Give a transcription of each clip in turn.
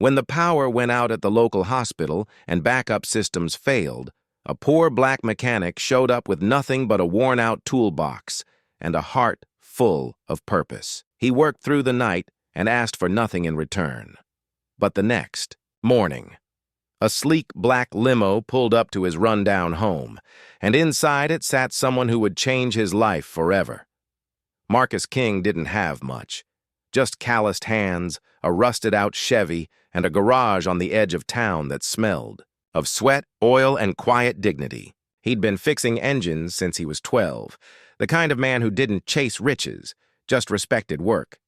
When the power went out at the local hospital and backup systems failed, a poor black mechanic showed up with nothing but a worn-out toolbox and a heart full of purpose. He worked through the night and asked for nothing in return. But the next morning, a sleek black limo pulled up to his run-down home, and inside it sat someone who would change his life forever. Marcus King didn't have much. Just calloused hands, a rusted-out Chevy, and a garage on the edge of town that smelled of sweat, oil, and quiet dignity. He'd been fixing engines since he was 12, the kind of man who didn't chase riches, just respected work.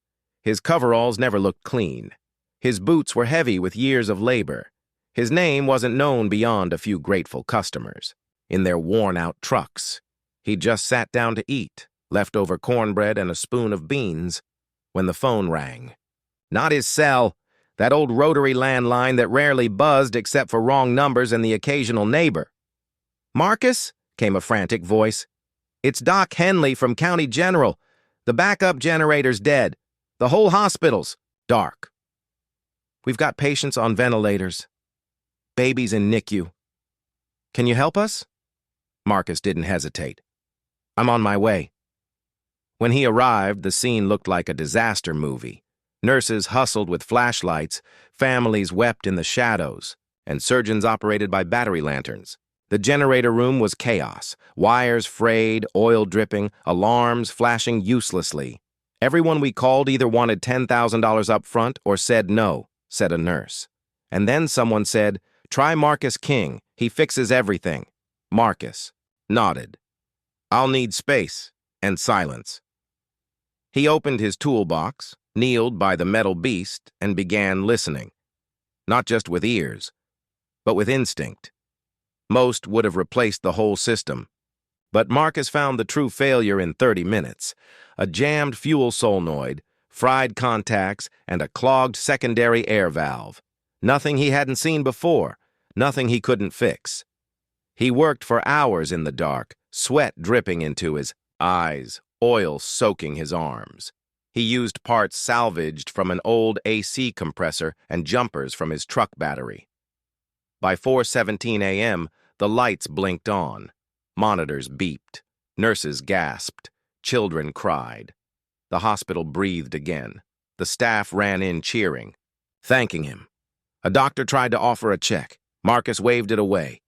His coveralls never looked clean. His boots were heavy with years of labor. His name wasn't known beyond a few grateful customers. In their worn-out trucks, he'd just sat down to eat, leftover cornbread and a spoon of beans, when the phone rang. Not his cell, that old rotary landline that rarely buzzed except for wrong numbers and the occasional neighbor. "Marcus?" came a frantic voice. "It's Doc Henley from County General. The backup generator's dead. The whole hospital's dark. We've got patients on ventilators. Babies in NICU. Can you help us?" Marcus didn't hesitate. "I'm on my way." When he arrived, the scene looked like a disaster movie. Nurses hustled with flashlights, families wept in the shadows, and surgeons operated by battery lanterns. The generator room was chaos, wires frayed, oil dripping, alarms flashing uselessly. "Everyone we called either wanted $10,000 up front or said no," said a nurse. And then someone said, "Try Marcus King, he fixes everything." Marcus nodded. "I'll need space and silence." He opened his toolbox, kneeled by the metal beast, and began listening. Not just with ears, but with instinct. Most would have replaced the whole system. But Marcus found the true failure in 30 minutes. A jammed fuel solenoid, fried contacts, and a clogged secondary air valve. Nothing he hadn't seen before, nothing he couldn't fix. He worked for hours in the dark, sweat dripping into his eyes, oil soaking his arms. He used parts salvaged from an old AC compressor and jumpers from his truck battery. By 4:17 a.m., the lights blinked on. Monitors beeped. Nurses gasped. Children cried. The hospital breathed again. The staff ran in cheering, thanking him. A doctor tried to offer a check. Marcus waved it away.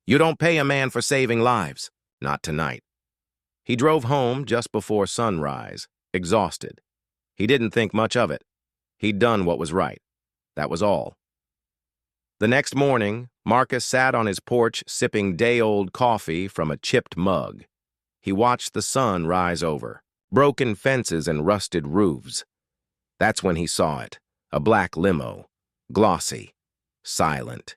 "You don't pay a man for saving lives. Not tonight." He drove home just before sunrise, exhausted. He didn't think much of it. He'd done what was right. That was all. The next morning, Marcus sat on his porch sipping day-old coffee from a chipped mug. He watched the sun rise over, broken fences and rusted roofs. That's when he saw it, a black limo, glossy, silent,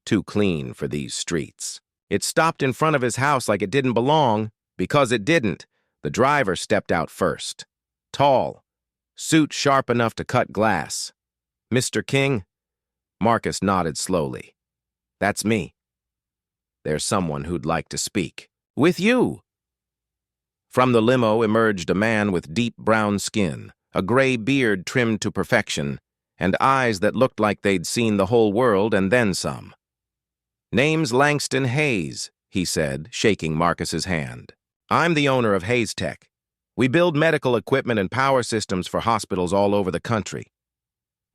too clean for these streets. It stopped in front of his house like it didn't belong, because it didn't. The driver stepped out first. Tall, suit sharp enough to cut glass. "Mr. King?" Marcus nodded slowly. "That's me. There's someone who'd like to speak." "With you." From the limo emerged a man with deep brown skin, a gray beard trimmed to perfection, and eyes that looked like they'd seen the whole world and then some. "Name's Langston Hayes," he said, shaking Marcus's hand. "I'm the owner of HayesTech. We build medical equipment and power systems for hospitals all over the country."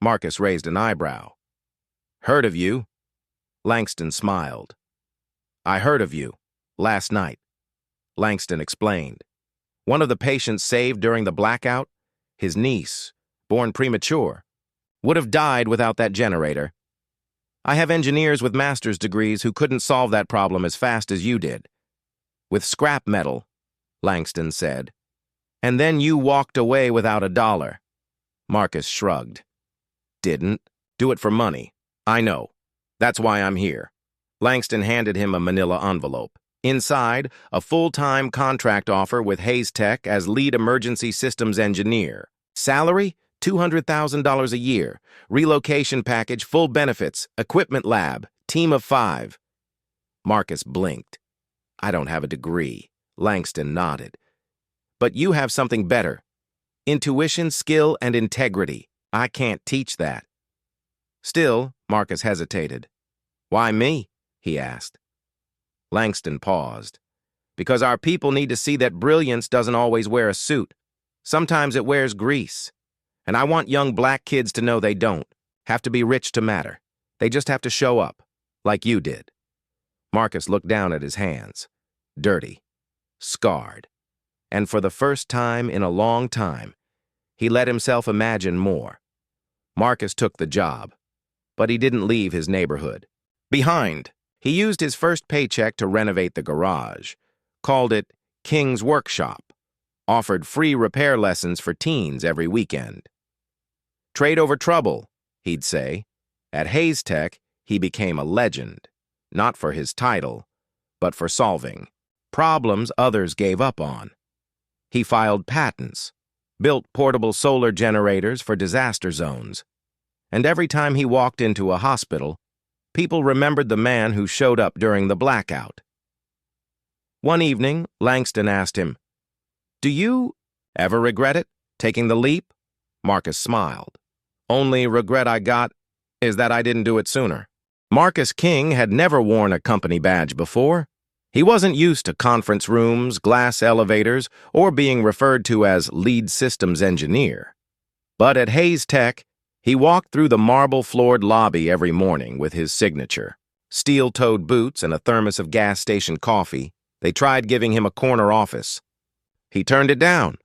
Marcus raised an eyebrow. "Heard of you?" Langston smiled. "I heard of you. Last night." Langston explained. "One of the patients saved during the blackout, his niece, born premature, would have died without that generator. I have engineers with master's degrees who couldn't solve that problem as fast as you did. With scrap metal," Langston said. "And then you walked away without $1. Marcus shrugged. "Didn't do it for money. I know. That's why I'm here." Langston handed him a manila envelope. Inside, a full-time contract offer with HayesTech as lead emergency systems engineer. Salary, $200,000 a year. Relocation package, full benefits, equipment lab, team of 5. Marcus blinked. "I don't have a degree." Langston nodded. "But you have something better. Intuition, skill, and integrity. I can't teach that." Still, Marcus hesitated. "Why me?" he asked. Langston paused. "Because our people need to see that brilliance doesn't always wear a suit. Sometimes it wears grease. And I want young black kids to know they don't have to be rich to matter. They just have to show up, like you did." Marcus looked down at his hands. Dirty. Scarred. And for the first time in a long time, he let himself imagine more. Marcus took the job, but he didn't leave his neighborhood behind. He used his first paycheck to renovate the garage, called it King's Workshop, offered free repair lessons for teens every weekend. "Trade over trouble," he'd say. At HayesTech, he became a legend, not for his title, but for solving problems others gave up on. He filed patents, built portable solar generators for disaster zones, and every time he walked into a hospital, people remembered the man who showed up during the blackout. One evening, Langston asked him, "Do you ever regret it, taking the leap?" Marcus smiled. "Only regret I got is that I didn't do it sooner." Marcus King had never worn a company badge before. He wasn't used to conference rooms, glass elevators, or being referred to as lead systems engineer. But at HayesTech, he walked through the marble-floored lobby every morning with his signature. Steel-toed boots and a thermos of gas station coffee. They tried giving him a corner office. He turned it down.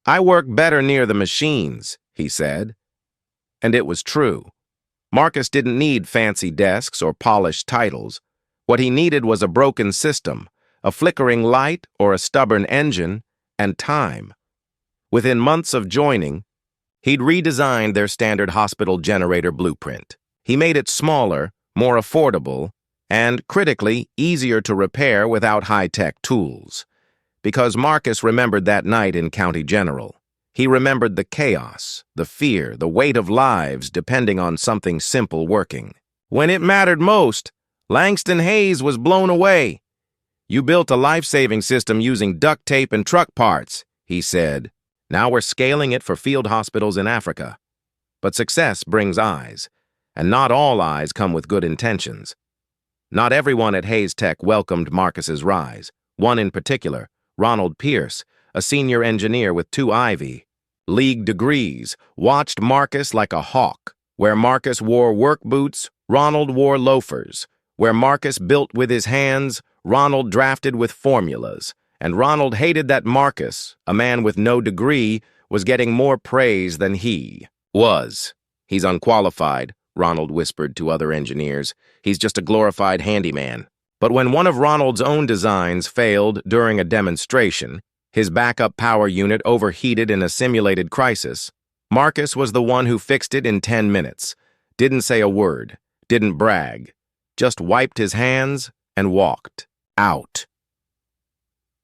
"I work better near the machines," he said. And it was true. Marcus didn't need fancy desks or polished titles. What he needed was a broken system, a flickering light or a stubborn engine, and time. Within months of joining, he'd redesigned their standard hospital generator blueprint. He made it smaller, more affordable, and, critically, easier to repair without high-tech tools. Because Marcus remembered that night in County General. He remembered the chaos, the fear, the weight of lives depending on something simple working. When it mattered most, Langston Hayes was blown away. "You built a life-saving system using duct tape and truck parts," he said. "Now we're scaling it for field hospitals in Africa." But success brings eyes, and not all eyes come with good intentions. Not everyone at HayesTech welcomed Marcus's rise. One in particular, Ronald Pierce, a senior engineer with 2 Ivy League degrees, watched Marcus like a hawk. Where Marcus wore work boots, Ronald wore loafers. Where Marcus built with his hands, Ronald drafted with formulas. And Ronald hated that Marcus, a man with no degree, was getting more praise than he was. "He's unqualified," Ronald whispered to other engineers. "He's just a glorified handyman." But when one of Ronald's own designs failed during a demonstration, his backup power unit overheated in a simulated crisis, Marcus was the one who fixed it in 10 minutes, didn't say a word, didn't brag, just wiped his hands and walked out.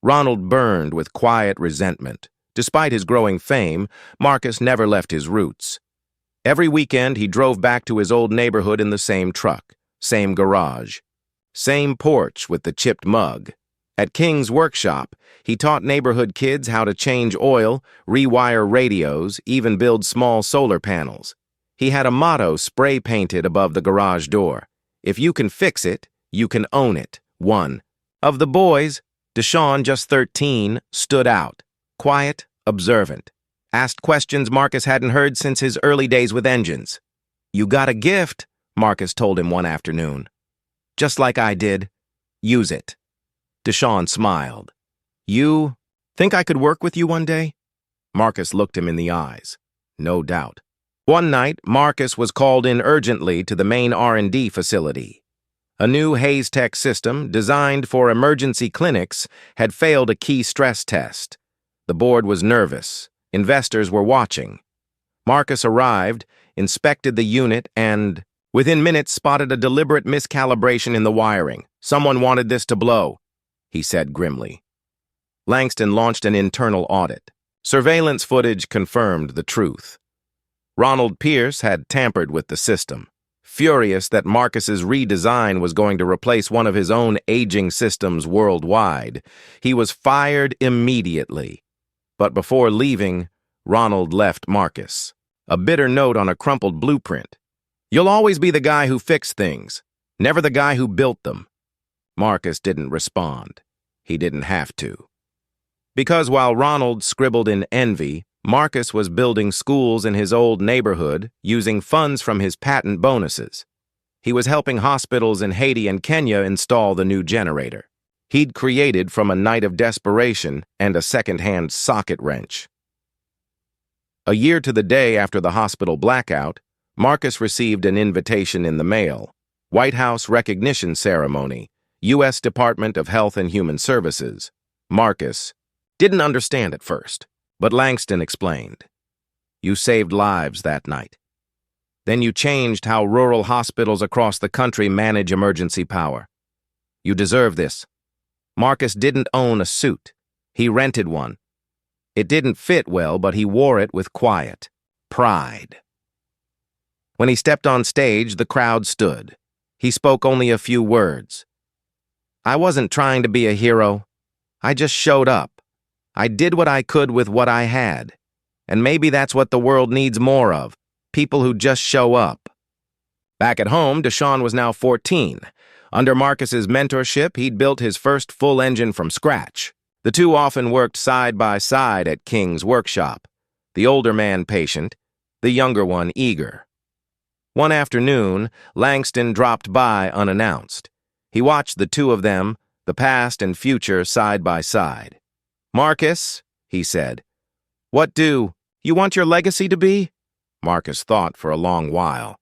Ronald burned with quiet resentment. Despite his growing fame, Marcus never left his roots. Every weekend, he drove back to his old neighborhood in the same truck, same garage, same porch with the chipped mug. At King's Workshop, he taught neighborhood kids how to change oil, rewire radios, even build small solar panels. He had a motto spray-painted above the garage door: "If you can fix it, you can own it." One. Of the boys, Deshaun, just 13, stood out. Quiet, observant. Asked questions Marcus hadn't heard since his early days with engines. "You got a gift," Marcus told him one afternoon. "Just like I did. Use it." Deshaun smiled. "You think I could work with you one day?" Marcus looked him in the eyes. No doubt. One night, Marcus was called in urgently to the main R&D facility. A new HayesTech system, designed for emergency clinics, had failed a key stress test. The board was nervous. Investors were watching. Marcus arrived, inspected the unit, and, within minutes, spotted a deliberate miscalibration in the wiring. "Someone wanted this to blow," he said grimly. Langston launched an internal audit. Surveillance footage confirmed the truth. Ronald Pierce had tampered with the system. Furious that Marcus's redesign was going to replace one of his own aging systems worldwide, he was fired immediately. But before leaving, Ronald left Marcus a bitter note on a crumpled blueprint. You'll always be the guy who fixed things, never the guy who built them. Marcus didn't respond. He didn't have to. Because while Ronald scribbled in envy, Marcus was building schools in his old neighborhood using funds from his patent bonuses. He was helping hospitals in Haiti and Kenya install the new generator he'd created from a night of desperation and a second-hand socket wrench. A year to the day after the hospital blackout, Marcus received an invitation in the mail. White House recognition ceremony, U.S. Department of Health and Human Services. Marcus didn't understand at first, but Langston explained. You saved lives that night. Then you changed how rural hospitals across the country manage emergency power. You deserve this. Marcus didn't own a suit. He rented one. It didn't fit well, but he wore it with quiet pride. When he stepped on stage, the crowd stood. He spoke only a few words. I wasn't trying to be a hero. I just showed up. I did what I could with what I had. And maybe that's what the world needs more of, people who just show up. Back at home, Deshaun was now 14. Under Marcus's mentorship, he'd built his first full engine from scratch. The two often worked side by side at King's workshop, the older man patient, the younger one eager. One afternoon, Langston dropped by unannounced. He watched the two of them, the past and future, side by side. Marcus, he said, what do you want your legacy to be? Marcus thought for a long while.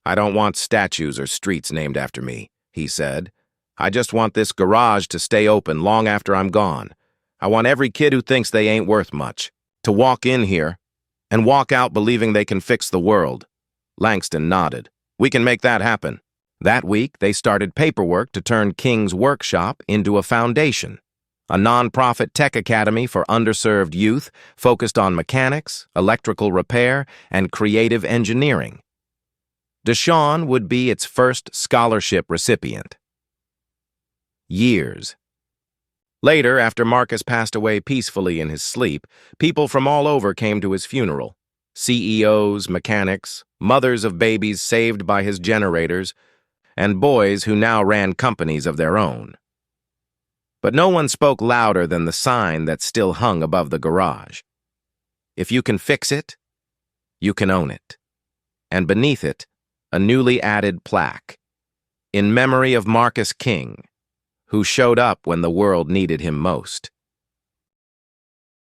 I don't want statues or streets named after me, he said. I just want this garage to stay open long after I'm gone. I want every kid who thinks they ain't worth much to walk in here and walk out believing they can fix the world. Langston nodded. We can make that happen. That week, they started paperwork to turn King's workshop into a foundation, a nonprofit tech academy for underserved youth focused on mechanics, electrical repair, and creative engineering. Deshaun would be its first scholarship recipient. Years. Later, after Marcus passed away peacefully in his sleep, people from all over came to his funeral. CEOs, mechanics, mothers of babies saved by his generators, and boys who now ran companies of their own. But no one spoke louder than the sign that still hung above the garage. If you can fix it, you can own it. And beneath it, a newly added plaque, in memory of Marcus King, who showed up when the world needed him most.